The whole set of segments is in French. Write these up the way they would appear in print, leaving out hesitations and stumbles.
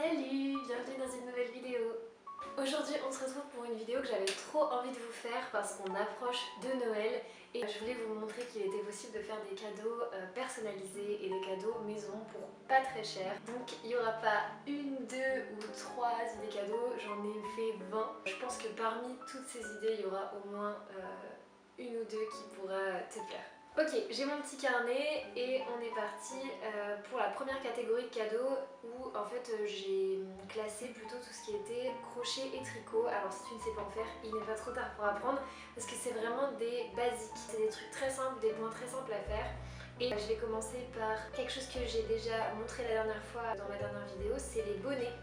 Salut, bienvenue dans une nouvelle vidéo. Aujourd'hui on se retrouve pour une vidéo que j'avais trop envie de vous faire parce qu'on approche de Noël et je voulais vous montrer qu'il était possible de faire des cadeaux personnalisés et des cadeaux maison pour pas très cher. Donc il n'y aura pas une, deux ou trois idées cadeaux, j'en ai fait 20. Je pense que parmi toutes ces idées il y aura au moins une ou deux qui pourra te plaire. Ok, j'ai mon petit carnet et on est parti pour la première catégorie de cadeaux où en fait j'ai classé plutôt tout ce qui était crochet et tricot. Alors si tu ne sais pas en faire, il n'est pas trop tard pour apprendre parce que c'est vraiment des basiques. C'est des trucs très simples, des points très simples à faire. Et je vais commencer par quelque chose que j'ai déjà montré la dernière fois dans ma dernière vidéo, c'est les bonnets.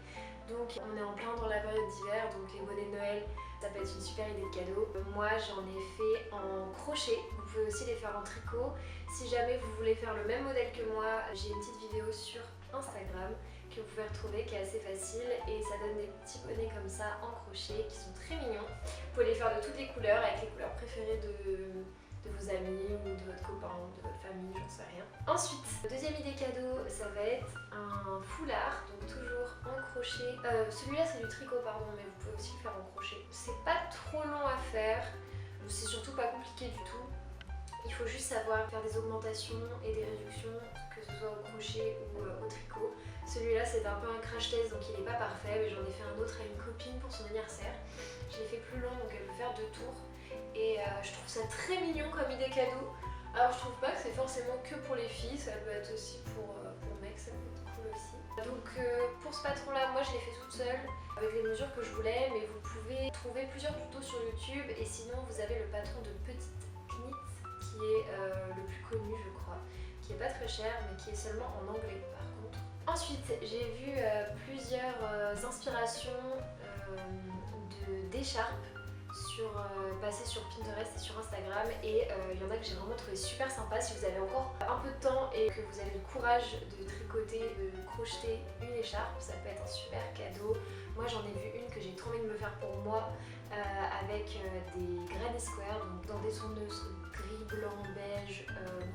Donc on est en plein dans la période d'hiver, donc les bonnets de Noël, ça peut être une super idée de cadeau. Moi j'en ai fait en crochet, vous pouvez aussi les faire en tricot. Si jamais vous voulez faire le même modèle que moi, j'ai une petite vidéo sur Instagram que vous pouvez retrouver qui est assez facile et ça donne des petits bonnets comme ça en crochet qui sont très mignons. Vous pouvez les faire de toutes les couleurs avec les couleurs préférées de vos amis ou de votre copain ou de votre famille, j'en sais rien. Ensuite, deuxième idée cadeau, ça va être un foulard, donc toujours en crochet. Celui-là c'est du tricot pardon, mais vous pouvez aussi le faire en crochet. C'est pas trop long à faire, c'est surtout pas compliqué du tout. Il faut juste savoir faire des augmentations et des réductions, que ce soit au crochet ou au tricot. Celui-là c'est un peu un crash test donc il n'est pas parfait, mais j'en ai fait un autre à une copine pour son anniversaire. Je l'ai fait plus long donc elle peut faire 2 tours et je trouve ça très mignon comme idée cadeau. Alors je trouve pas que c'est forcément que pour les filles, ça peut être aussi pour mecs, ça peut être cool aussi. Donc pour ce patron là, moi je l'ai fait toute seule avec les mesures que je voulais, mais vous pouvez trouver plusieurs tutos sur YouTube et sinon vous avez le patron de Petite Knit qui est le plus connu je crois, qui est pas très cher mais qui est seulement en anglais par contre. Ensuite j'ai vu plusieurs inspirations d'écharpes passées sur Pinterest et sur Instagram et il y en a que j'ai vraiment trouvé super sympa. Si vous avez encore un peu de temps et que vous avez le courage de tricoter, de crocheter une écharpe, ça peut être un super cadeau. Moi j'en ai vu une que j'ai trop envie de me faire pour moi avec des granny square, donc dans des tonneuses gris, blanc, beige,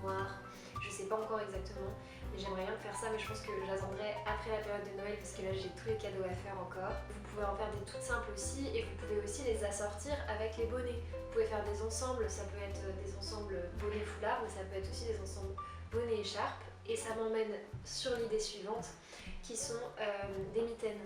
noir. Je sais pas encore exactement, mais j'aimerais bien faire ça, mais je pense que j'attendrai après la période de Noël parce que là j'ai tous les cadeaux à faire encore. Vous pouvez en faire des toutes simples aussi et vous pouvez aussi les assortir avec les bonnets. Vous pouvez faire des ensembles, ça peut être des ensembles bonnet foulard, mais ça peut être aussi des ensembles bonnet écharpe. Et ça m'emmène sur l'idée suivante qui sont des mitaines.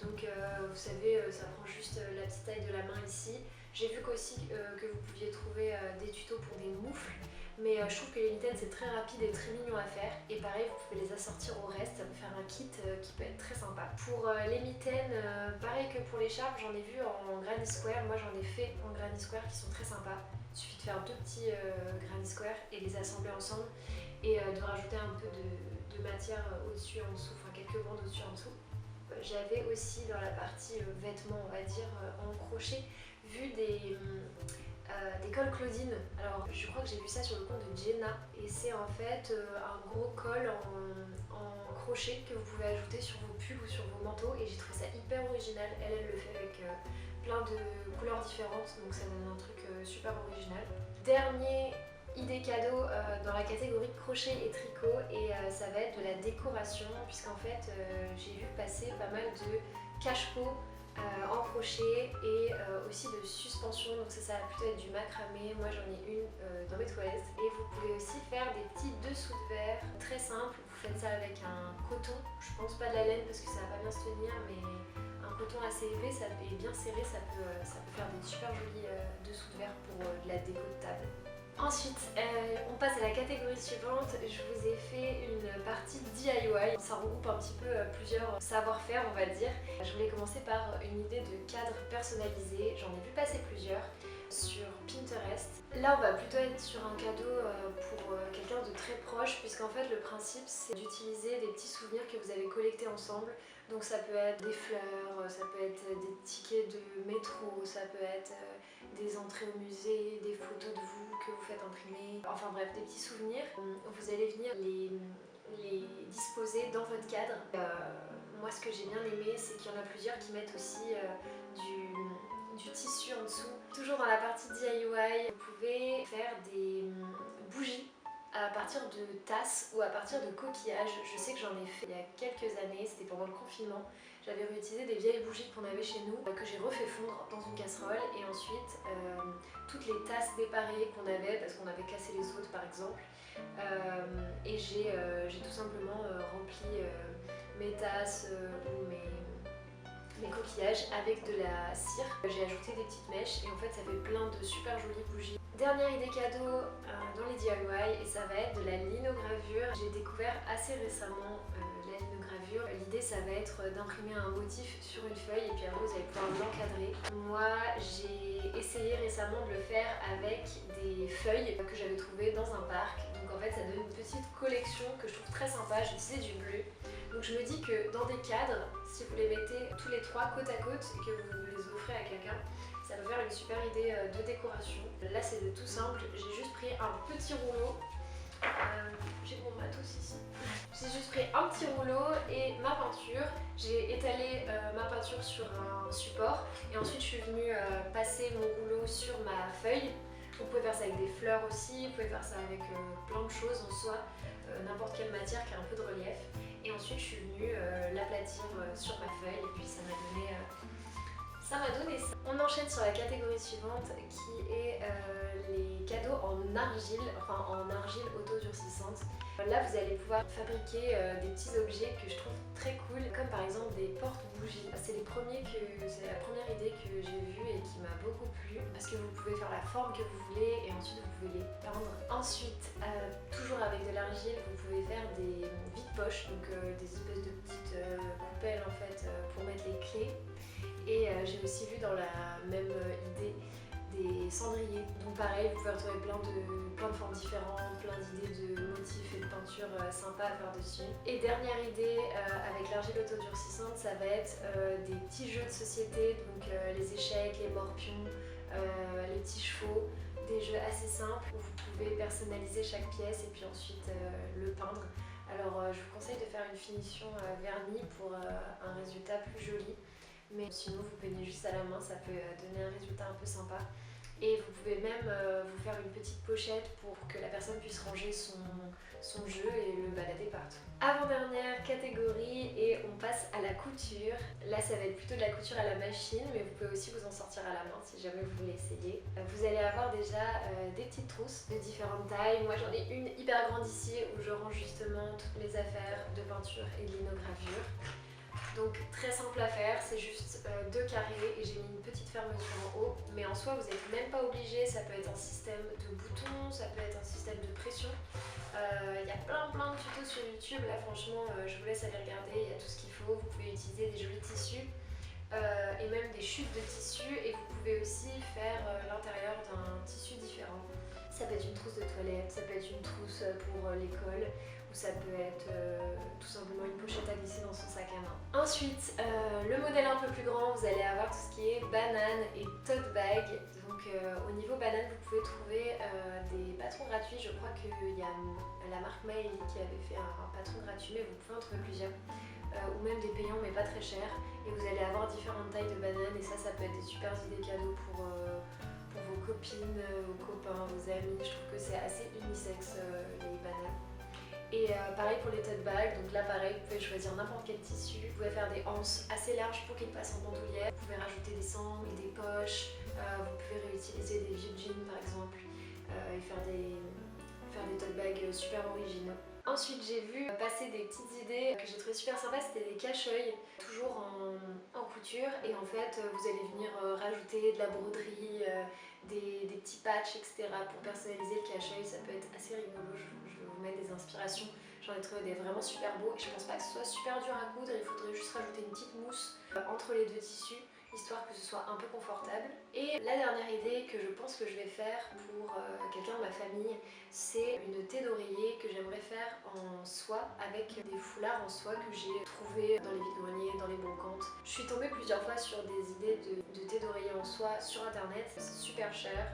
Donc vous savez, ça prend juste la petite taille de la main ici. J'ai vu qu'aussi que vous pouviez trouver des tutos pour des moufles. Mais je trouve que les mitaines c'est très rapide et très mignon à faire et pareil vous pouvez les assortir au reste, ça peut faire un kit qui peut être très sympa. Pour les mitaines, pareil que pour l'écharpe, j'en ai vu en granny square, moi j'en ai fait en granny square qui sont très sympas. Il suffit de faire 2 petits granny square et les assembler ensemble et de rajouter un peu de matière au-dessus en dessous, enfin quelques bandes au-dessus en dessous. J'avais aussi dans la partie vêtements on va dire en crochet vu des cols Claudine. Alors je crois que j'ai vu ça sur le compte de Jenna et c'est en fait un gros col en crochet que vous pouvez ajouter sur vos pulls ou sur vos manteaux et j'ai trouvé ça hyper original. Elle le fait avec plein de couleurs différentes donc ça donne un truc super original. Dernier idée cadeau dans la catégorie crochet et tricot et ça va être de la décoration puisqu'en fait j'ai vu passer pas mal de cache-pot en crochet et aussi de suspension, donc ça va plutôt être du macramé. Moi j'en ai une dans mes toilettes et vous pouvez aussi faire des petits dessous de verre très simples. Vous faites ça avec un coton, je pense pas de la laine parce que ça va pas bien se tenir, mais un coton assez épais et bien serré, ça peut faire des super jolis dessous de verre pour de la déco de table. Ensuite, on passe à la catégorie suivante. Je vous ai fait une partie DIY. Ça regroupe un petit peu plusieurs savoir-faire, on va dire. Je voulais commencer par une idée de cadre personnalisé. J'en ai vu passer plusieurs sur Pinterest. Là, on va plutôt être sur un cadeau pour quelqu'un de très proche, puisqu'en fait, le principe, c'est d'utiliser des petits souvenirs que vous avez collectés ensemble. Donc ça peut être des fleurs, ça peut être des tickets de métro, ça peut être des entrées au musée, des photos de vous que vous faites imprimer, enfin bref, des petits souvenirs. Vous allez venir les disposer dans votre cadre. Moi ce que j'ai bien aimé c'est qu'il y en a plusieurs qui mettent aussi du tissu en dessous. Toujours dans la partie DIY, vous pouvez faire des bougies à partir de tasses ou à partir de coquillages. Je sais que j'en ai fait il y a quelques années, c'était pendant le confinement. J'avais réutilisé des vieilles bougies qu'on avait chez nous, que j'ai refait fondre dans une casserole, et ensuite toutes les tasses déparées qu'on avait parce qu'on avait cassé les autres par exemple. Et j'ai tout simplement rempli mes tasses ou mes coquillages avec de la cire. J'ai ajouté des petites mèches et en fait ça fait plein de super jolies bougies. Dernière idée cadeau dans les DIY, et ça va être de la linogravure. J'ai découvert assez récemment la linogravure. L'idée ça va être d'imprimer un motif sur une feuille et puis après vous allez pouvoir l'encadrer. Moi j'ai essayé récemment de le faire avec des feuilles que j'avais trouvées dans un parc. Donc en fait ça donne une petite collection que je trouve très sympa. J'ai utilisé du bleu. Donc je me dis que dans des cadres, si vous les mettez tous les trois côte à côte et que vous les offrez à quelqu'un, ça peut faire une super idée de décoration. Là c'est tout simple, j'ai juste pris un petit rouleau. J'ai mon matos ici. J'ai juste pris un petit rouleau et ma peinture. J'ai étalé ma peinture sur un support et ensuite je suis venue passer mon rouleau sur ma feuille. Vous pouvez faire ça avec des fleurs aussi, vous pouvez faire ça avec plein de choses en soi, n'importe quelle matière qui a un peu de relief. Et ensuite je suis venue l'aplatir sur ma feuille et puis ça m'a donné ça. On enchaîne sur la catégorie suivante qui est les cadeaux en argile, enfin en argile auto-durcissante. Là vous allez pouvoir fabriquer des petits objets que je trouve très cool, comme par exemple des porte-bougies. C'est la première idée que j'ai vue et qui m'a beaucoup plu parce que vous pouvez faire la forme que vous voulez et ensuite vous pouvez les peindre. Ensuite, toujours avec de l'argile, vous pouvez faire des vides-poches, donc des espèces de petites coupelles en fait pour mettre les clés. Et j'ai aussi vu dans la même idée des cendriers. Donc pareil, vous pouvez retrouver plein de formes différentes, plein d'idées de motifs et de peintures sympas à faire dessus. Et dernière idée avec l'argile autodurcissante, ça va être des petits jeux de société, donc les échecs, les morpions, les petits chevaux, des jeux assez simples où vous pouvez personnaliser chaque pièce et puis ensuite le peindre. Alors je vous conseille de faire une finition vernis pour un résultat plus joli. Mais sinon vous peignez juste à la main, ça peut donner un résultat un peu sympa. Et vous pouvez même vous faire une petite pochette pour que la personne puisse ranger son jeu et le balader partout. Avant-dernière catégorie, et on passe à la couture. Là ça va être plutôt de la couture à la machine, mais vous pouvez aussi vous en sortir à la main si jamais vous voulez essayer. Vous allez avoir déjà des petites trousses de différentes tailles. Moi j'en ai une hyper grande ici où je range justement toutes mes affaires de peinture et de linogravure. Donc très simple à faire, c'est juste 2 carrés et j'ai mis une petite fermeture en haut. Mais en soi vous n'êtes même pas obligé, ça peut être un système de boutons, ça peut être un système de pression. Il y a plein de tutos sur YouTube, là franchement je vous laisse aller regarder, il y a tout ce qu'il faut. Vous pouvez utiliser des jolis tissus et même des chutes de tissus, et vous pouvez aussi faire l'intérieur d'un tissu différent. Ça peut être une trousse de toilette, ça peut être une trousse pour l'école, ou ça peut être tout simplement une pochette à glisser dans son sac à main. Ensuite, le modèle un peu plus grand, vous allez avoir tout ce qui est banane et tote bag. Donc au niveau banane, vous pouvez trouver des patrons gratuits. Je crois qu'il y a la marque Maëlie qui avait fait un patron gratuit, mais vous pouvez en trouver plusieurs. Ou même des payants mais pas très chers. Et vous allez avoir différentes tailles de bananes, et ça peut être des super idées cadeaux pour vos copines, vos copains, vos amis. Je trouve que c'est assez unisexe les bananes. Et pareil pour les tote bags, donc là pareil, vous pouvez choisir n'importe quel tissu. Vous pouvez faire des anses assez larges pour qu'ils passent en bandoulière. Vous pouvez rajouter des sangles, des poches. Vous pouvez réutiliser des vieux jeans par exemple et faire des tote bags super originaux. Ensuite j'ai vu passer des petites idées que j'ai trouvé super sympas, c'était des cache-œils, toujours en couture, et en fait vous allez venir rajouter de la broderie, des petits patchs, etc. pour personnaliser le cache-œil. Ça peut être assez rigolo, je vais vous mettre des inspirations. J'en ai trouvé des vraiment super beaux et je pense pas que ce soit super dur à coudre, il faudrait juste rajouter une petite mousse entre les deux tissus, histoire que ce soit un peu confortable. Et la dernière idée que je pense que je vais faire pour quelqu'un de ma famille, c'est une thé d'oreiller que j'aimerais faire en soie avec des foulards en soie que j'ai trouvé dans les vide-greniers, dans les brocantes. Je suis tombée plusieurs fois sur des idées de thé d'oreiller en soie sur internet, c'est super cher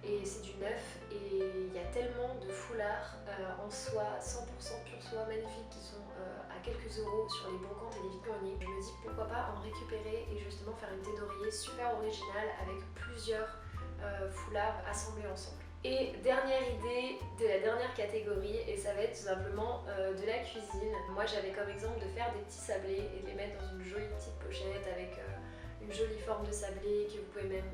et c'est du neuf, et il y a tellement de foulards en soie, 100% pure soie, magnifiques, qui sont à quelques euros sur les brocantes et les vide-greniers. Je me dis pourquoi pas en récupérer et justement faire une thé d'oreiller super originale avec plusieurs foulards assemblés ensemble. Et dernière idée de la dernière catégorie, et ça va être tout simplement de la cuisine. Moi j'avais comme exemple de faire des petits sablés et de les mettre dans une jolie petite pochette avec une jolie forme de sablé que vous pouvez même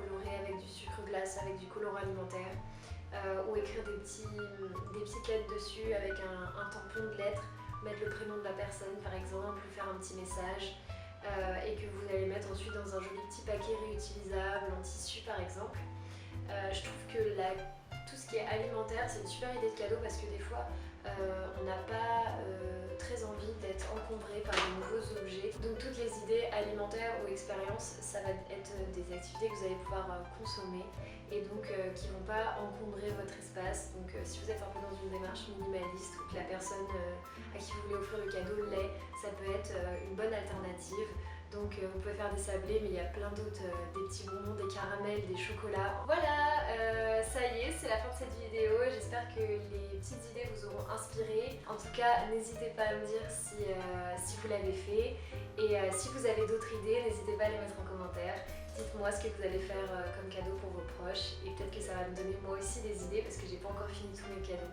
colorer avec du sucre glace, avec du colorant alimentaire, ou écrire des petites lettres dessus avec un tampon de lettres, mettre le prénom de la personne par exemple, ou faire un petit message, et que vous allez mettre ensuite dans un joli petit paquet réutilisable en tissu par exemple. Je trouve que tout ce qui est alimentaire, c'est une super idée de cadeau parce que des fois, on n'a pas très envie d'être encombré par de nouveaux objets. Donc toutes les idées alimentaires ou expériences, ça va être des activités que vous allez pouvoir consommer et donc qui ne vont pas encombrer votre espace. Donc si vous êtes un peu dans une démarche minimaliste ou que la personne à qui vous voulez offrir le cadeau l'est, ça peut être une bonne alternative. Donc vous pouvez faire des sablés, mais il y a plein d'autres, des petits bonbons, des caramels, des chocolats. Voilà, ça y est, c'est la fin de cette vidéo. J'espère que les petites idées vous auront inspiré. En tout cas, n'hésitez pas à me dire si vous l'avez fait. Et si vous avez d'autres idées, n'hésitez pas à les mettre en commentaire. Dites-moi ce que vous allez faire comme cadeau pour vos proches. Et peut-être que ça va me donner moi aussi des idées parce que j'ai pas encore fini tous mes cadeaux.